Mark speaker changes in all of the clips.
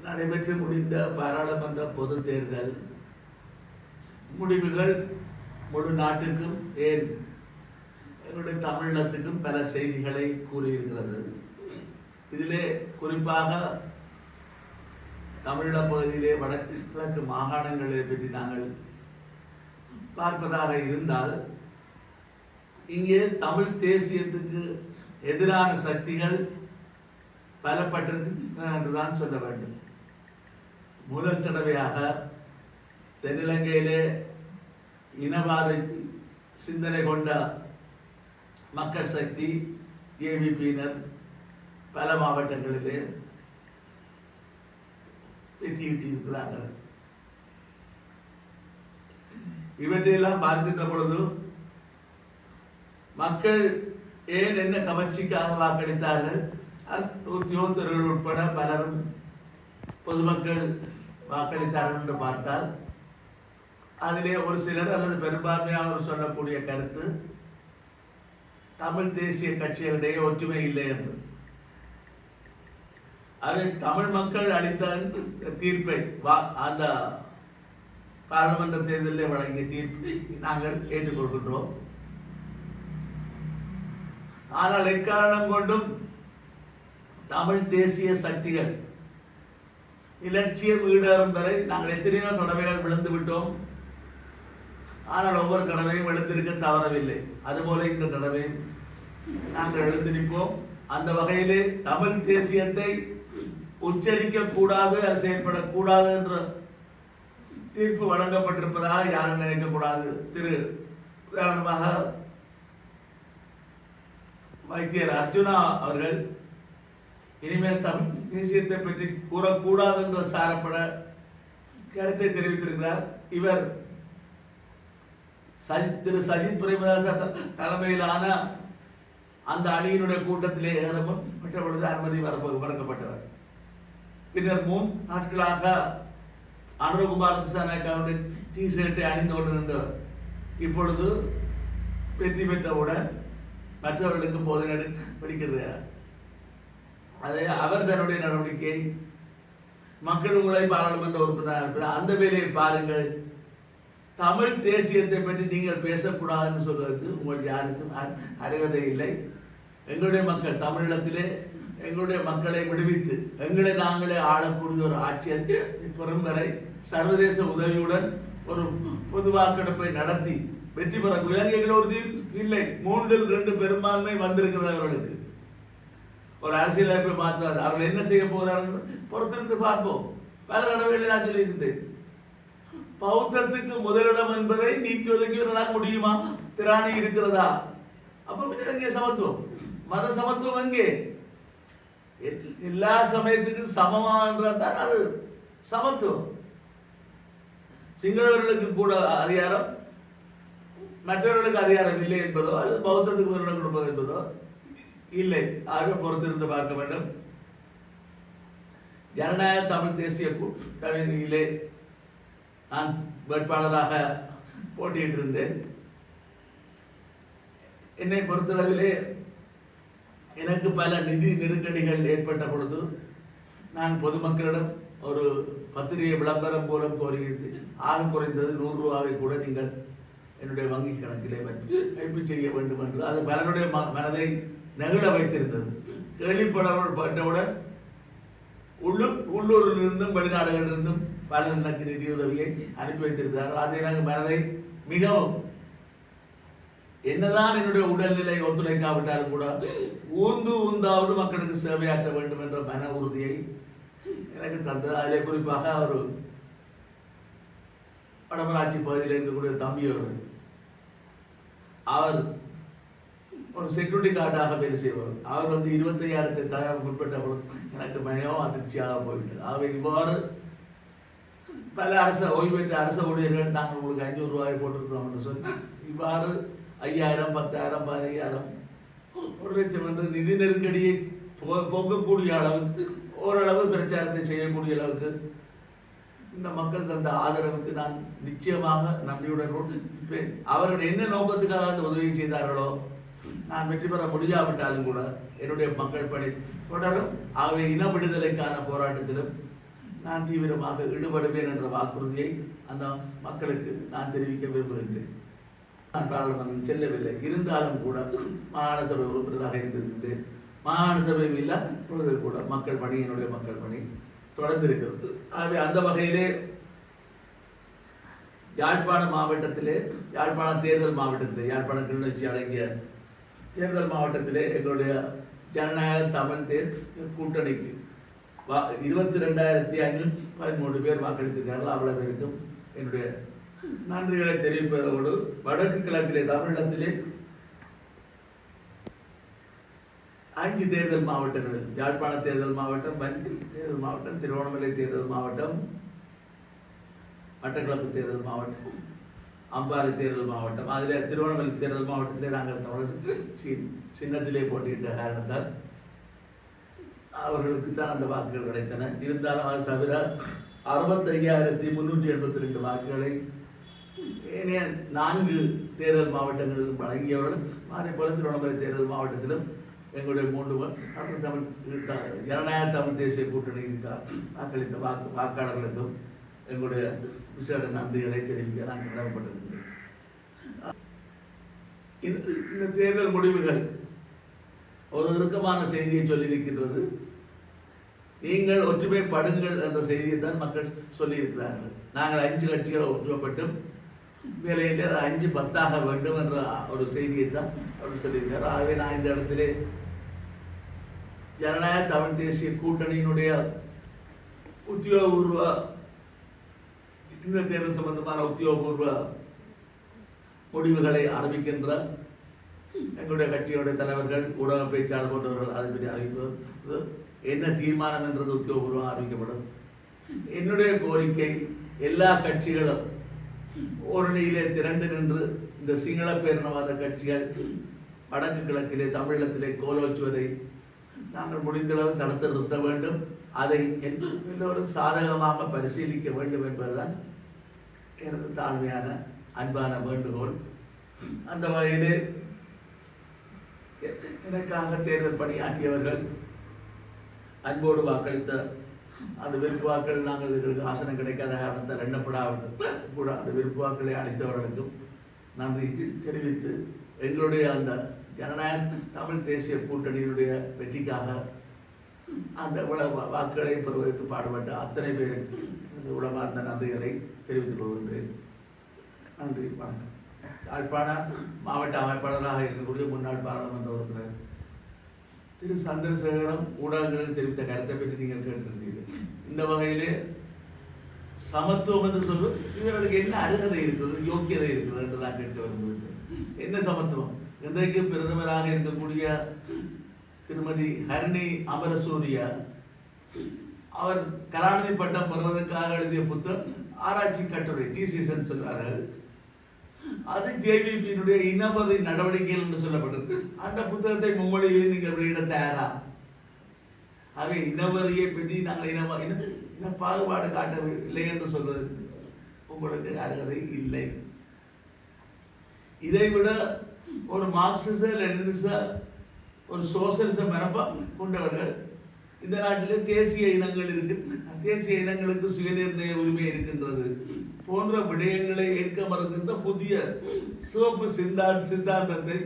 Speaker 1: நடைபெற்று முடிந்த பாராளுமன்ற பொது தேர்தல் முடிவுகள் முழு நாட்டுக்கும் ஏன் எங்களுடைய தமிழினத்துக்கும் பல செய்திகளை கூறியிருக்கிறது. இதிலே குறிப்பாக தமிழீழ பகுதியிலே வடகிழக்கு மாகாணங்களை பற்றி நாங்கள் பார்ப்பதாக இருந்தால், இங்கே தமிழ் தேசியத்துக்கு எதிரான சக்திகள் பலப்பட்டிருக்கின்றன என்றுதான் சொல்ல வேண்டும். முதல் தடவையாக தென்னிலங்கையிலே இனவாத சிந்தனை கொண்ட மக்கள் சக்தி ஏவிபியினர் பல மாவட்டங்களிலே வெற்றியிட்டிருக்கிறார்கள். இவற்றையெல்லாம் பார்க்கின்ற பொழுது மக்கள் ஏன் என்ன கவர்ச்சிக்காக வாக்களித்தார்கள், உத்தியோகத்தர்கள் உட்பட பலரும் பொதுமக்கள் வாக்களித்தார்கள் என்று பார்த்தால், அதிலே ஒரு சிலர் அல்லது பெரும்பான்மையானவர் சொல்லக்கூடிய கருத்து தமிழ் தேசிய கட்சிகளிடையே ஒற்றுமை இல்லை என்று. அதை தமிழ் மக்கள் அளித்த தீர்ப்பை, அந்த பாராளுமன்ற தேர்தலில் வழங்கிய தீர்ப்பை நாங்கள் ஏற்றுக்கொள்கின்றோம். ஆனால் எக்காரணம் கொண்டும் தமிழ் தேசிய சக்திகள் இலட்சியம் ஈடேறும் வரை நாங்கள் எத்தனையோ தடவைகள் விழுந்து விட்டோம். ஆனால் ஒவ்வொரு தடவையும் எழுந்திருக்க தவறவில்லை. அதுபோல இந்த தடவையும் நாங்கள் எழுந்து நிற்போம். அந்த வகையிலே தமிழ் தேசியத்தை உச்சரிக்க கூடாது, செயல்படக்கூடாது என்ற தீர்ப்பு வழங்கப்பட்டிருப்பதாக யாரும் நினைக்கக்கூடாது. உதாரணமாக வைத்தியர் அர்ஜுனா அவர்கள் இனிமேல் தமிழ் தேசியத்தை பற்றி கூறக்கூடாது என்ற சாரப்பட கருத்தை தெரிவித்திருக்கிறார். இவர் திரு சஜித் பிரேமதாச தலைமையிலான அந்த அணியினுடைய கூட்டத்திலே ஏறப்பட்ட பொழுது அனுமதி மறுக்கப்பட்டவர். பின்னர் 3 நாட்களாக அனுரகுமார் திசாநாயக்காவுடைய டிஷர்ட்டை அணிந்து கொண்டு நின்றவர் இப்பொழுது வெற்றி பெற்றவுடன் மற்றவர்களுக்கு போதனை படிக்கிறார். அதை அவர் தன்னுடைய நடவடிக்கை மக்கள் உங்களை பாராளுமன்ற உறுப்பினர் அந்த வேலையை பாருங்கள். தமிழ் தேசியத்தை பற்றி நீங்கள் பேசக்கூடாதுன்னு சொல்வதற்கு உங்களுக்கு யாருக்கும் அருகதை இல்லை. எங்களுடைய மக்கள் தமிழகத்திலே எங்களுடைய மக்களை விடுவித்து எங்களை நாங்களே ஆளக்கூடிய ஒரு ஆட்சியை பெறும் வரை சர்வதேச உதவியுடன் ஒரு பொது வாக்கெடுப்பை நடத்தி வெற்றி பெற இலங்கையில் ஒரு இல்லை 3/2 பெரும்பான்மை வந்திருக்கிறது. அவர்களுக்கு ஒரு அரசியலமைப்பை மாற்றுவார். அவர்கள் என்ன செய்ய போகிறார்கள் பொறுத்திருந்து பார்ப்போம். பல தடவைகளை நான் சொல்லியிருந்தேன். பௌத்தத்துக்கு முதலிடம் என்பதை நீக்குவதற்கு இவர்களால் முடியுமா? திராணி இருக்கிறதா? அப்ப எங்கே சமத்துவம்? மத சமத்துவம் எங்கே? எல்லா சமயத்துக்கும் சமமானதான் அது சமத்துவம். சிங்களவர்களுக்கு கூட அதிகாரம், மற்றவர்களுக்கு அதிகாரம் இல்லை என்பதோ அல்லது பௌத்தத்துக்கு முதலிடம் கொடுப்பது என்பதோ இல்லை. ஆக பொறுத்திருந்து பார்க்க வேண்டும். ஜனநாயக தமிழ் தேசிய கூட்டணியிலே நான் வேட்பாளராக போட்டியிட்டிருந்தேன். என்னை பொறுத்தளவிலே எனக்கு பல நிதி நெருக்கடிகள் ஏற்பட்ட பொழுது நான் பொதுமக்களிடம் ஒரு பத்திரிகை விளம்பரம் மூலம் கோரியிருந்தேன். ஆக குறைந்தது 100 ரூபாவை கூட நீங்கள் என்னுடைய வங்கி கணக்கிலே வைப்பு செய்ய வேண்டும் என்று. அது பலருடைய மனதை நெகிழ வைத்திருந்தது. கேள்விப்பட்டவுடன் உள்ளூரிலிருந்தும் வெளிநாடுகளிலிருந்தும் பலர் எனக்கு நிதியுதவியை அனுப்பி வைத்திருந்தார்கள். அது எனக்கு மனதை மிகவும், என்னதான் என்னுடைய உடல்நிலை ஒத்துழைக்காவிட்டாலும் கூட ஊந்தாவது மக்களுக்கு சேவையாற்ற வேண்டும் என்ற மன உறுதியை எனக்கு தந்தது. அதிலே குறிப்பாக ஒரு வடமராட்சி பகுதியில் இருக்கக்கூடிய தம்பி அவர் ஒரு செக்யூரிட்டி கார்டாக வேலை செய்வார். அவர் 25,000 தயார் குறிப்பிட்ட எனக்கு மிகவும் அதிர்ச்சியாக போய்விட்டது. அவர் இவ்வாறு பல ஓய்வு பெற்ற அரச ஊழியர்கள் நாங்கள் உங்களுக்கு 500 ரூபாய் போட்டிருக்கிறோம் என்று சொன்னால் இவ்வாறு 5,000, 10,000, 15,000, 1,00,000 என்று நிதி நெருக்கடியை போக்கக்கூடிய அளவுக்கு ஓரளவு பிரச்சாரத்தை செய்யக்கூடிய அளவுக்கு இந்த மக்கள் தந்த ஆதரவுக்கு நான் நிச்சயமாக நன்றியுடன் இருப்பேன். அவர்கள் என்ன நோக்கத்துக்காக அந்த உதவி செய்தார்களோ நான் வெற்றி பெற முடியாவிட்டாலும் கூட என்னுடைய மக்கள் பணி தொடரும். ஆகவே இன விடுதலைக்கான போராட்டத்திலும் நான் தீவிரமாக ஈடுபடுவேன் என்ற வாக்குறுதியை அந்த மக்களுக்கு நான் தெரிவிக்க விரும்புகின்றேன். நான் பாராளுமன்றம் செல்லவில்லை, இருந்தாலும் கூட மாகாண சபை உறுப்பினராக இருந்திருக்கின்றேன். மாகாண சபையில் இல்ல கூட மக்கள் பணி, என்னுடைய மக்கள் பணி தொடர்ந்து இருக்கிறது. ஆகவே அந்த வகையிலே யாழ்ப்பாண மாவட்டத்திலே, யாழ்ப்பாண தேர்தல் மாவட்டத்திலே, யாழ்ப்பாண கிளிநொச்சி அடங்கிய தேர்தல் மாவட்டத்திலே எங்களுடைய ஜனநாயக தமிழ் தேர்தல் கூட்டணிக்கு 22,513 பேர் வாக்களித்திருக்கிறார்கள். அவ்வளவு பேருக்கும் என்னுடைய நன்றிகளை தெரிவிப்பதோடு வடக்கு கிழக்கிலே தமிழகத்திலே 5 தேர்தல் மாவட்டங்கள், யாழ்ப்பாண தேர்தல் மாவட்டம், வன்னி தேர்தல் மாவட்டம், திருவண்ணாமலை தேர்தல் மாவட்டம், மட்டக்களப்பு தேர்தல் மாவட்டம், அம்பாறை தேர்தல் மாவட்டம், அதில் திருவண்ணாமலை தேர்தல் மாவட்டத்திலே நாங்கள் தமிழர் சின்னத்திலே போட்டியிட்ட காரணத்தால் அவர்களுக்கு தான் அந்த வாக்குகள் கிடைத்தன. இருந்தாலும் அது தவிர 65,382 வாக்குகளை ஏனைய 4 தேர்தல் மாவட்டங்களிலும் வழங்கியவர்கள், அதே போல திருவண்ணாமலை தேர்தல் மாவட்டத்திலும் எங்களுடைய 3 தமிழ் ஜனநாயக தமிழ் தேசிய கூட்டணி வாக்களித்த வாக்காளர்களுக்கும் எங்களுடைய விசேட நன்றிகளை தெரிவிக்க நான் கடமைப்பட்டிருக்கிறேன். இந்த தேர்தல் முடிவுகள் ஒரு இறுக்கமான செய்தியை சொல்லியிருக்கின்றது. நீங்கள் ஒற்றுமை படுங்கள் என்ற செய்தியை தான் மக்கள் சொல்லியிருக்கிறார்கள். நாங்கள் 5 கட்சிகள் ஒற்றுமைப்பட்டும் வேலையிலே 5-10 வேண்டும் என்ற ஒரு செய்தியை தான் அவர் சொல்லியிருக்கிறார். ஆகவே நான் இந்த இடத்திலே ஜனநாயக தமிழ் தேசிய கூட்டணியினுடைய உத்தியோகபூர்வ இந்த தேர்தல் சம்பந்தமான உத்தியோகபூர்வ முடிவுகளை அறிவிக்கின்ற எங்களுடைய கட்சியுடைய தலைவர்கள், ஊடக பேச்சாளர் போன்றவர்கள் அதை பற்றி அறிவிப்பது என்ன தீர்மானம் என்றது உத்தியோகபூர்வம் அறிவிக்கப்படும். என்னுடைய கோரிக்கை எல்லா கட்சிகளும் ஒரு நிலையிலே திரண்டு நின்று இந்த சிங்கள பேரினவாத கட்சிகள் வடக்கு கிழக்கிலே தமிழகத்திலே கோலோச்சுவதை நாங்கள் முடிந்தளவு தடுத்து நிறுத்த வேண்டும். அதை எல்லோரும் சாதகமாக பரிசீலிக்க வேண்டும் என்பதுதான் எனது தாழ்மையான அன்பான வேண்டுகோள். அந்த வகையிலே எனக்காக தேர்தல் பணியாற்றியவர்கள், அன்போடு வாக்களித்த அந்த விருப்பு வாக்கள் நாங்கள் எங்களுக்கு ஆசனம் கிடைக்காத காரணத்தால் எண்ணப்படாவிட்டு கூட அந்த விருப்பு வாக்களை அளித்தவர்களுக்கும் நன்றி தெரிவித்து எங்களுடைய அந்த ஜனநாயக தமிழ் தேசிய கூட்டணியினுடைய வெற்றிக்காக அந்த வாக்குகளை பெறுவதற்கு பாடுபட்ட அத்தனை பேருக்கு உளமார்ந்த நன்றிகளை தெரிவித்துக் கொள்கின்றேன். நன்றி, வணக்கம். யாழ்ப்பாண மாவட்ட அமைப்பாளராக இருக்கக்கூடிய முன்னாள் பாராளுமன்ற உறுப்பினர் திரு சந்திரசேகரம் ஊடகங்களில் தெரிவித்த கருத்தை பற்றி நீங்கள் கேட்டிருந்தீர்கள். இந்த வகையிலே சமத்துவம் என்று சொல்லும் இவர்களுக்கு என்ன அருகதை இருக்கிறது, யோக்கியதை இருக்கிறது என்று நான் கேட்க விரும்புகிறேன். என்ன சமத்துவம்? இன்றைக்கு பிரதமராக இருக்கக்கூடிய திருமதி ஹரிணி அமரசூரியா அவர் கலாநிதி பட்டம் பெறுவதற்காக எழுதிய புத்தகம் ஆராய்ச்சி கட்டுரை டிசிஎஸ் சொல்வார்கள். அது ஜேவிபியினுடைய இனவரி நடவடிக்கைகள் என்று சொல்லப்பட்டது. அந்த புத்தகத்தை மும்மொழியில் நீங்கள் வெளியிட தயாரா? ஆகவே இனவரியை பற்றி நாங்கள் இன பாகுபாடு காட்டவில்லை என்று சொல்வதற்கு உங்களுக்கு அருகதை இல்லை. இதைவிட ஒரு மார்க்சிச லெனினிச ஒரு சோசியலிச மரபை கொண்டவர்கள் இந்த நாட்டிலே தேசிய இனங்கள் இருக்கு, தேசிய இனங்களுக்கு சுயநிர்ணய உரிமை இருக்கின்றது போன்ற விடயங்களை ஏற்க மறுக்கின்ற புதிய சிவப்பு சித்தாந்தத்தை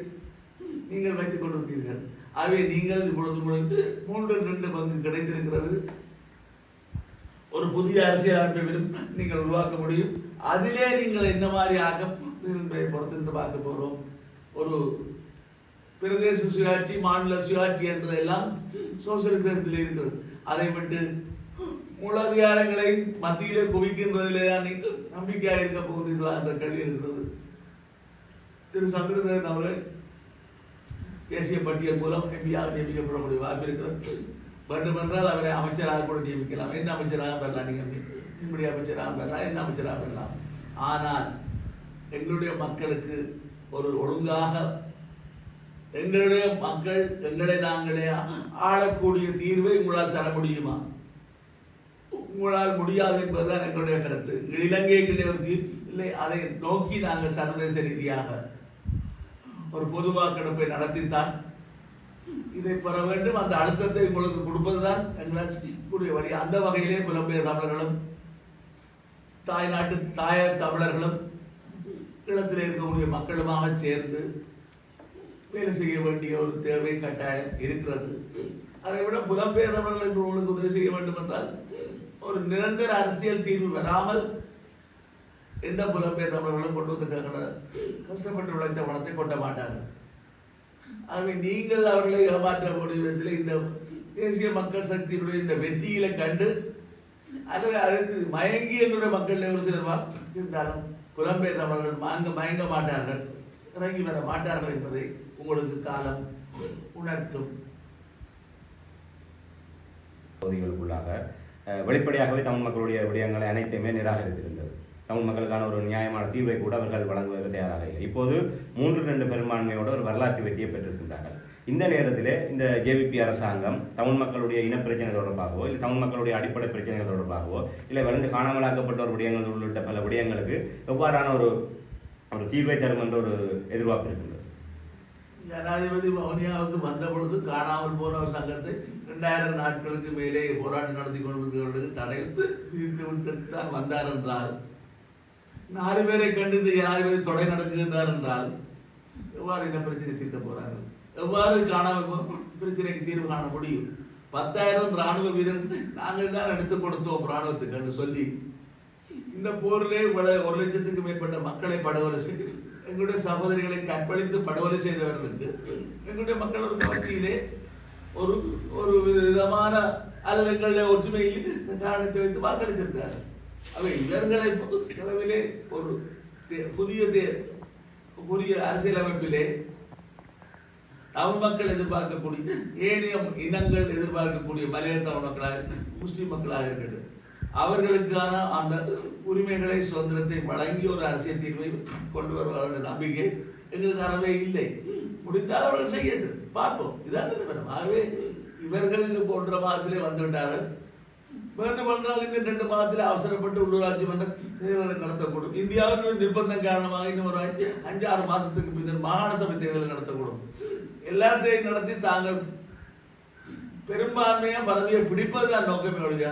Speaker 1: நீங்கள் வைத்துக் கொண்டிருக்கிறீர்கள். ஆகவே நீங்கள் இப்பொழுது உங்களுக்கு 3/2 பங்கு கிடைத்திருக்கிறது. ஒரு புதிய அரசியல் அமைப்பை நீங்கள் உருவாக்க முடியும். அதிலே நீங்கள் என்ன மாதிரி ஆக்கம் என்பதை பொறுத்திருந்து பார்க்க போகிறோம். ஒரு பிரதேச சுயாட்சி, மாநில சுயாட்சி என்ற எல்லாம் சோசியலிசத்தில் இருக்கிறது. அதை விட்டு முழு அதிகாரங்களை மத்தியிலே குவிக்கின்றதிலே தான் நீங்கள் நம்பிக்கையாக இருக்க போகிறீர்களா என்ற கேள்வி இருக்கிறது. திரு சந்திரசேகரன் அவர்கள் தேசிய பட்டியல் மூலம் எம்பியாக நியமிக்கப்படக்கூடிய வாய்ப்பு இருக்கிறது. வேண்டுமென்றால் அவரை அமைச்சராக கூட நியமிக்கலாம். என்ன அமைச்சராக பெறலாம், நீங்கள் இப்படி அமைச்சராக பெறலாம், என்ன அமைச்சராக பெறலாம். ஆனால் எங்களுடைய மக்களுக்கு ஒரு ஒழுங்காக எங்களுடைய மக்கள் எங்களை நாங்களே ஆளக்கூடிய தீர்வை உங்களால் தர முடியுமா? உங்களால் முடியாது என்பதுதான் எங்களுடைய கருத்து. இலங்கைக்கு ஒரு தீர்வு இல்லை. அதை நோக்கி நாங்கள் சர்வதேச ரீதியாக ஒரு பொது வாக்கெடுப்பை நடத்தித்தான் இதை பெற வேண்டும். அந்த அழுத்தத்தை உங்களுக்கு கொடுப்பதுதான் எங்களால் கூடிய வழி. அந்த வகையிலே புலம்பெயர் தமிழர்களும் தாய தமிழர்களும் இடத்தில் இருக்கக்கூடிய மக்களுமாக சேர்ந்து வேலை செய்ய வேண்டிய ஒரு தேவை கட்டாயம் இருக்கிறது. அதை விட புலம்பெயர் தமிழர்களுக்கு உங்களுக்கு உதவி செய்ய வேண்டும் என்றால் ஒரு நிரந்தர அரசியல் தீர்வு வராமல் எந்த புலம்பெயர் தமிழர்களும் கொண்டு வந்து கஷ்டப்பட்டு உழைத்த பணத்தை கொட்ட மாட்டார்கள். ஆகவே நீங்கள் அவர்களை ஏமாற்றக்கூடிய விதத்தில் இந்த தேசிய மக்கள் சக்தியினுடைய இந்த வெற்றியில கண்டு அல்லது அதற்கு மயங்கி எங்களுடைய மக்கள் ஒரு சிலர் இருந்தாலும் புலம்பெயர் தமிழர்கள் மயங்க மாட்டார்கள், இறங்கி வர மாட்டார்கள் என்பதை உங்களுக்கு காலம் உணர்த்தும்.
Speaker 2: பகுதிகளுக்குள்ளாக வெளிப்படையாகவே தமிழ் மக்களுடைய விடயங்களை அனைத்தையுமே நிராகரித்திருந்தது. தமிழ் மக்களுக்கான ஒரு நியாயமான தீர்வை கூட அவர்கள் வழங்குவதற்கு தயாராக இல்லை. இப்போது 3-2 பெரும்பான்மையோடு ஒரு வரலாற்று வெற்றியை பெற்றிருக்கின்றார்கள். இந்த நேரத்தில் இந்த ஜேவிபி அரசாங்கம் தமிழ் மக்களுடைய இனப்பிரச்சனை தொடர்பாகவோ இல்லை தமிழ் மக்களுடைய அடிப்படை பிரச்சனைகள் தொடர்பாகவோ இல்லை வளர்ந்து காணாமலாக்கப்பட்ட ஒரு விடயங்கள் உள்ளிட்ட பல விடயங்களுக்கு எவ்வாறான ஒரு தீர்வை தரும் என்ற ஒரு எதிர்பார்ப்பு இருக்கின்றது.
Speaker 1: ஜனாதிபதி வவுனியாவுக்கு வந்த பொழுது காணாமல் போன ஒரு சங்கத்தை 2000 நாட்களுக்கு மேலே போராட்டம் நடத்தி கொண்டிருக்கிறவர்களுக்கு தடை விதித்து விட்டு தான் வந்தார் என்றால், 4 பேரை கண்டு இந்த ஜனாதிபதி தொடை நடக்குகின்றார் என்றால் எவ்வாறு இந்த பிரச்சனை தீர்க்க போறார்கள்? எவ்வாறு காணாமல் போன பிரச்சனைக்கு தீர்வு காண முடியும்? 10,000 ராணுவ வீரர்கள் நாங்கள் தான் எடுத்துக் கொடுத்தோம் ராணுவத்துக்கு என்று சொல்லி இந்த போரிலே 1,00,000க்கு மேற்பட்ட மக்களை படுகொலை செய்து எங்களுடைய சகோதரிகளை கற்பழித்து படுகொலை செய்தவர்களுக்கு எங்களுடைய மக்கள் ஒரு கட்சியிலே ஒரு விதமான அல்லது எங்களுடைய ஒற்றுமையில் காரணத்தை வைத்து வாக்களித்திருக்கிறார். அவை இவர்களை அளவிலே ஒரு புதிய அரசியல் அமைப்பிலே தமிழ் மக்கள் எதிர்பார்க்கக்கூடிய ஏனைய இனங்கள் எதிர்பார்க்கக்கூடிய மலையாள தமிழ் மக்களாக முஸ்லிம் மக்களாக இருக்கிறது அவர்களுக்கான அந்த உரிமைகளை சுதந்திரத்தை வழங்கி ஒரு அரசியல் தீர்வை கொண்டு வருவார்கள் நம்பிக்கை எங்களுக்கு அறவே இல்லை. முடிந்தால் அவர்கள் செய்யட்டும், பார்ப்போம். இதான் நிலைமை. ஆகவே இவர்கள் போன்ற மாதத்திலே வந்துவிட்டார்கள். வேண்டும் என்றால் இந்த 2 மாதத்தில் அவசரப்பட்டு உள்ளூராட்சி மன்ற தேர்தலை நடத்தக்கூடும். இந்தியாவின் நிர்பந்தம் காரணமாக இன்னும் ஒரு 5-6 மாசத்துக்கு பின்னர் மாகாண சபை தேர்தலை நடத்தக்கூடும். எல்லாத்தையும் நடத்தி தாங்கள் பெரும்பான்மையா பதவியை பிடிப்பதுதான் நோக்கமே ஒழிய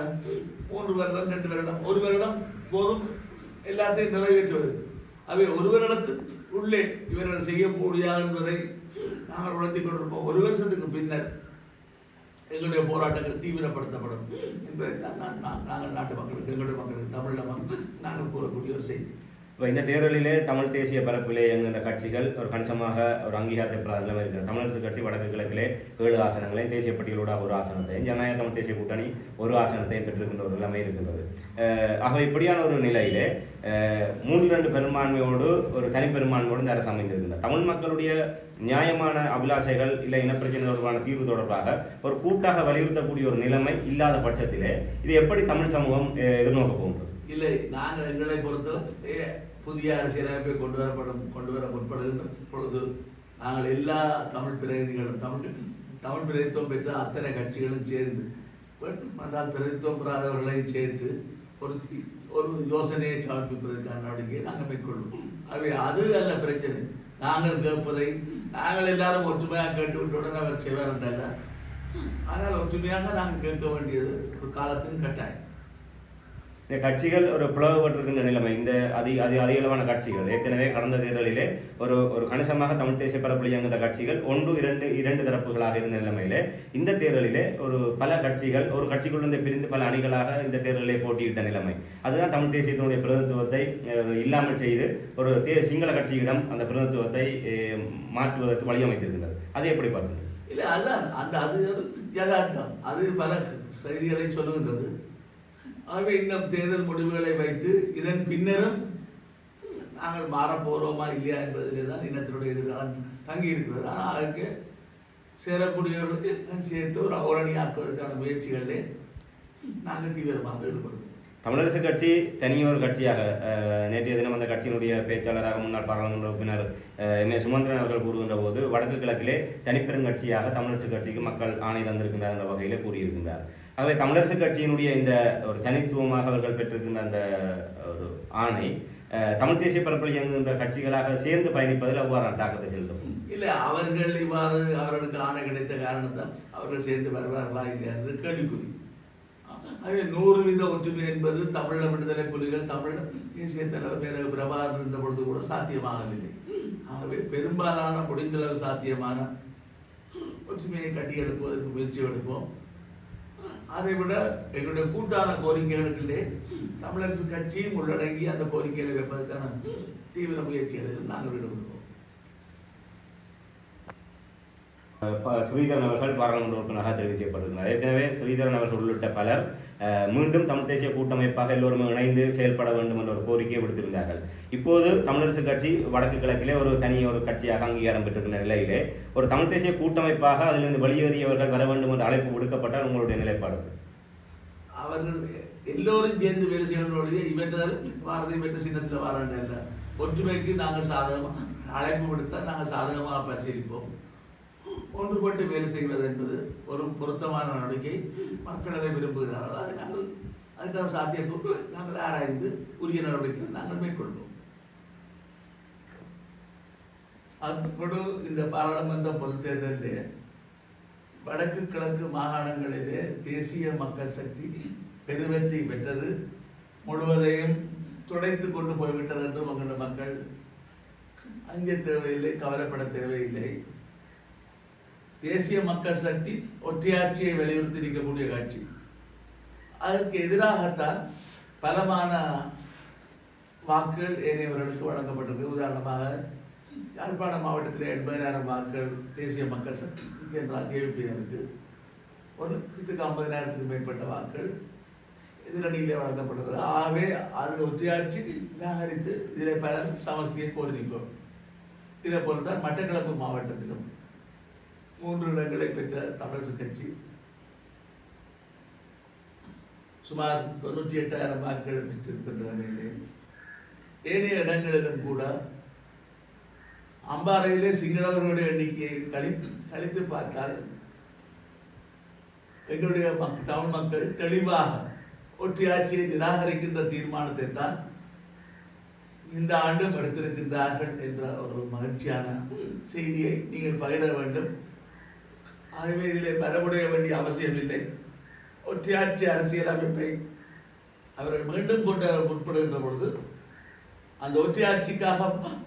Speaker 1: 3 வருடம் 2 வருடம் 1 வருடம் போதும் எல்லாத்தையும் நிறைவேற்றுவது. அவை 1 வருடத்துக்கு உள்ளே இவர்கள் செய்ய முடியாது என்பதை நாங்கள் உணர்த்திக் கொண்டிருப்போம். 1 வருஷத்துக்கு பின்னர் எங்களுடைய போராட்டங்கள் தீவிரப்படுத்தப்படும் என்பதை நாங்கள் நாட்டு மக்களுக்கு எங்களுடைய மக்களுக்கு தமிழகம் நாங்கள் கூறக்கூடிய ஒரு செய்தி.
Speaker 2: இப்போ இந்த தேர்தலிலே தமிழ் தேசிய பரப்பிலே என்கின்ற கட்சிகள் ஒரு கணிசமாக ஒரு அங்கீகாரத்தை பெறாத இருக்கிறது. தமிழரசு கட்சி வடக்கு கிழக்கிலே 7 ஆசனங்களையும், தேசிய பட்டியலோட 1 ஆசனத்தையும், ஜனநாயக தமிழ் தேசிய கூட்டணி 1 ஆசனத்தையும் பெற்றிருக்கின்ற ஒரு நிலைமை இருக்கின்றது. ஆக இப்படியான ஒரு நிலையிலே 3-2 பெரும்பான்மையோடு ஒரு தனிப்பெரும்பான்மையோடு இந்த அரசு அமைந்திருக்கின்றது. தமிழ் மக்களுடைய நியாயமான அபிலாஷைகள் இல்லை இனப்பிரச்சனை தொடர்பான தீர்வு தொடர்பாக ஒரு கூட்டாக வலியுறுத்தக்கூடிய ஒரு நிலைமை இல்லாத பட்சத்திலே இது எப்படி தமிழ் சமூகம் எதிர்நோக்க போகின்றது?
Speaker 1: இல்லை, நாங்கள் எங்களை பொறுத்தவரை புதிய அரசியலமைப்பை கொண்டு வர முற்படுகின்ற பொழுது நாங்கள் எல்லா தமிழ் பிரதிநிதிகளும் தமிழ் பிரதித்துவம் பெற்ற அத்தனை கட்சிகளும் சேர்ந்து என்றால் பிரதித்துவம் பெறாதவர்களையும் சேர்த்து ஒரு யோசனையை சமர்ப்பிப்பதற்கான நடவடிக்கையை நாங்கள் மேற்கொள்வோம். அவை அது அல்ல பிரச்சனை. நாங்கள் கேட்பதை நாங்கள் எல்லாரும் ஒற்றுமையாக கேட்டுவிட்டுடன் அவர் செய்வார் என்றாங்க. ஆனால் ஒற்றுமையாக நாங்கள் கேட்க வேண்டியது ஒரு காலத்தின் கட்டாயம்.
Speaker 2: இந்த கட்சிகள் ஒரு பிளவுபட்டிருக்கின்ற நிலைமை, இந்த அதிகளவான கட்சிகள் ஏற்கனவே கடந்த தேர்தலிலே ஒரு கணிசமாக தமிழ் தேசிய பரப்பில் இயங்குகின்ற கட்சிகள் 1-2 தரப்புகளாக இருந்த நிலைமையிலே இந்த தேர்தலிலே ஒரு பல கட்சிகள் ஒரு கட்சிக்குள்ளிருந்து பிரிந்து பல அணிகளாக இந்த தேர்தலிலே போட்டியிட்ட நிலைமை. அதுதான் தமிழ் தேசியத்தினுடைய பிரதித்துவத்தை இல்லாமல் செய்து ஒரு சிங்கள கட்சியிடம் அந்த பிரதித்துவத்தை மாற்றுவதற்கு வழியமைத்திருக்கிறது. அதை எப்படி பார்க்கணும்?
Speaker 1: இல்லை, அதுதான் அது யதார்த்தம். அது பல செய்திகளை சொல்லுகின்றது. ஆகவே இந்த தேர்தல் முடிவுகளை வைத்து இதன் பின்னரும் நாங்கள் மாறப்போகிறோமா இல்லையா என்பதிலே தான் இனத்தினுடைய எதிர்காலம் தங்கி இருக்கிறது. ஆனால் அதற்கு சேரக்கூடியவர்களுக்கு சேர்த்து ஒரு அணியாக்குவதற்கான முயற்சிகளிலே நாங்கள் தீவிரமாக ஈடுபடுவோம்.
Speaker 2: தமிழரசு கட்சி தனியொரு கட்சியாக நேற்றைய தினம் அந்த கட்சியினுடைய பேச்சாளராக முன்னாள் பாராளுமன்ற உறுப்பினர் எம்.ஏ. சுமந்திரன் அவர்கள் கூறுகின்ற போது வடக்கு கிழக்கிலே தனிப்பெருங்கட்சியாக தமிழரசு கட்சிக்கு மக்கள் ஆணை தந்திருக்கின்றார் என்ற வகையிலே கூறியிருக்கின்றார். ஆகவே தமிழரசு கட்சியினுடைய இந்த ஒரு தனித்துவமாக அவர்கள் பெற்றிருக்கின்ற அந்த ஒரு ஆணை தமிழ் தேசிய பரப்பில் இயங்குகின்ற கட்சிகளாக சேர்ந்து பயணிப்பதில் அவ்வாறான தாக்கத்தை செலுத்தும்.
Speaker 1: இல்லை, அவர்கள் இவ்வாறு அவர்களுக்கு ஆணை கிடைத்த காரணத்தால் அவர்கள் சேர்ந்து வருவார்களா இல்லையா என்று கேள்விக்குறி. ஆகவே 100% ஒற்றுமை என்பது தமிழக விடுதலை புலிகள் தமிழ் தேசிய தலைவர் மேல பிரபாகரன் இருந்த பொழுது கூட சாத்தியமாகவில்லை. ஆகவே பெரும்பாலான முடிந்தளவு சாத்தியமான ஒற்றுமையை கட்டி எழுப்புவதற்கு முயற்சி எடுப்போம். அதை விட எங்களுடைய கூட்டான கோரிக்கைகளுக்கிலே தமிழரசு கட்சியும் உள்ளடங்கி அந்த கோரிக்கைகளை வைப்பதற்கான தீவிர முயற்சிகளில் நாங்கள் ஈடுபடுவோம்.
Speaker 2: ஸ்ரீதரன் அவர்கள் பாராளுமன்ற உறுப்பினராக தெரிவு செய்யப்பட்டிருக்கிறார். ஏற்கனவே ஸ்ரீதரன் அவர்கள் உள்ளிட்ட பலர் மீண்டும் தமிழ் தேசிய கூட்டமைப்பாக எல்லோருமே இணைந்து செயல்பட வேண்டும் என்ற ஒரு கோரிக்கையை விடுத்திருந்தார்கள். இப்போது தமிழரசு கட்சி வடக்கு கிழக்கிலே ஒரு ஒரு கட்சியாக அங்கீகாரம் பெற்றிருக்கிற நிலையிலே ஒரு தமிழ் தேசிய கூட்டமைப்பாக அதிலிருந்து வெளியேறியவர்கள் வர வேண்டும் என்ற அழைப்பு விடுக்கப்பட்டால் உங்களுடைய நிலைப்பாடு?
Speaker 1: அவர்கள் எல்லோரும் சேர்ந்து வேலை செய்யணுடைய இவற்றால் பாரதி பெற்ற சின்னத்தில் வாராண்டல்ல. ஒற்றுமைக்கு நாங்கள் சாதகமாக அழைப்பு விடுத்தால் நாங்கள் சாதகமாக பரிசீலிப்போம். ஒன்றுபட்டு வேலை செய்வது என்பது ஒரு பொருத்தமான நடவடிக்கை. மக்கள் அதை விரும்புகிறார்கள். அதை நாங்கள் அதுக்கான சாத்தியக்கூறு நாங்கள் ஆராய்ந்து உரிய நடவடிக்கை நாங்கள் மேற்கொள்வோம். அதோடு இந்த பாராளுமன்ற பொதுத் தேர்தலிலே வடக்கு கிழக்கு மாகாணங்களிலே தேசிய மக்கள் சக்தி பெருவெற்றி பெற்றது. முழுவதையும் துடைத்து கொண்டு போய்விட்டது என்று உங்கள் மக்கள் அஞ்ச தேவையில்லை, கவலைப்பட தேவையில்லை. தேசிய மக்கள் சக்தி ஒற்றையாட்சியை வலியுறுத்தி நிற்கக்கூடிய கட்சி. அதற்கு எதிராகத்தான் பலமான வாக்குகள் ஏனையவர்களுக்கு வழங்கப்பட்டிருக்கு. உதாரணமாக யாழ்ப்பாண மாவட்டத்தில் 80,000 வாக்குகள் தேசிய மக்கள் சக்தி என்றால் ஜேவிபியினருக்கு, ஒரு 50,000க்கு மேற்பட்ட வாக்குகள் எதிரணியிலே வழங்கப்பட்டது. ஆகவே அது ஒற்றையாட்சி நிராகரித்து இதில் பல சமஸ்தியை கோரி நிற்போம். இதே போல்தான் மட்டக்களப்பு மாவட்டத்திலும் 3 இடங்களை பெற்ற தமிழரசு கட்சி சுமார் 98,000 வாக்குகள் பெற்றிருக்கின்ற நிலையிலே ஏனைய இடங்களிலும் கூட அம்பாறையிலே சிங்களவர்களுடைய எண்ணிக்கையை கழித்து பார்த்தால் எங்களுடைய தமிழ் மக்கள் தெளிவாக ஒற்றையாட்சியை நிராகரிக்கின்ற தீர்மானத்தை தான் இந்த ஆண்டும் எடுத்திருக்கின்றார்கள் என்ற ஒரு மகிழ்ச்சியான செய்தியை நீங்கள் பகிர வேண்டும். ஆகவே இதில் வரமுடைய வேண்டிய அவசியமில்லை. ஒற்றையாட்சி அரசியல் அமைப்பை அவர்கள் மீண்டும் கொண்டு முற்படுகின்ற பொழுது அந்த ஒற்றையாட்சிக்காக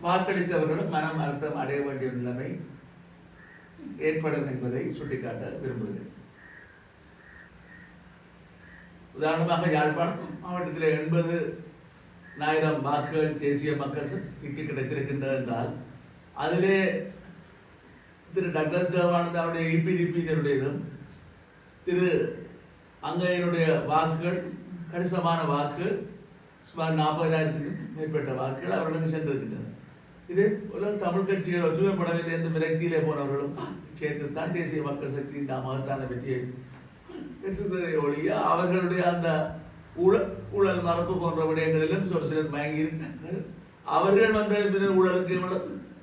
Speaker 1: வாக்களித்தவர்களும் மனம் அர்த்தம் அடைய வேண்டிய நிலைமை ஏற்படும் என்பதை சுட்டிக்காட்ட விரும்புகிறேன். உதாரணமாக யாழ்ப்பாணம் மாவட்டத்தில் 80,000 வாக்குகள் தேசிய மக்கள் சக்திக்கு கிடைத்திருக்கின்றது என்றால் அதிலே திரு டக்ளஸ் தேவானந்த் அவருடைய இபிடிபியினருடையதும் திரு அங்கையனுடைய வாக்குகள் கணிசமான வாக்கு சுமார் 40,000க்கு மேற்பட்ட வாக்குகள் அவர்களுக்கு சென்றிருக்கின்றன. இது ஒரு தமிழ் கட்சிகள் ஒற்றுமைப்படவில்லை என்று விரக்தியிலே போனவர்களும் சேர்த்துத்தான் தேசிய மக்கள் சக்தி இந்த மகத்தான வெற்றியை பெற்றிருந்ததை ஒழிய அவர்களுடைய அந்த ஊழல் மரபு போன்ற விடயங்களிலும் ஒரு சிலர் மயங்கியிருக்கிறார்கள். அவர்கள் வந்த பின்னர் ஊழலுக்கு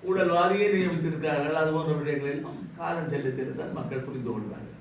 Speaker 1: ஊழல்வாதியை நியமித்திருக்கிறார்கள். அது போன்ற விடயங்களில் காலம் செலுத்தியிருந்தால் மக்கள் புரிந்து கொள்வார்கள்.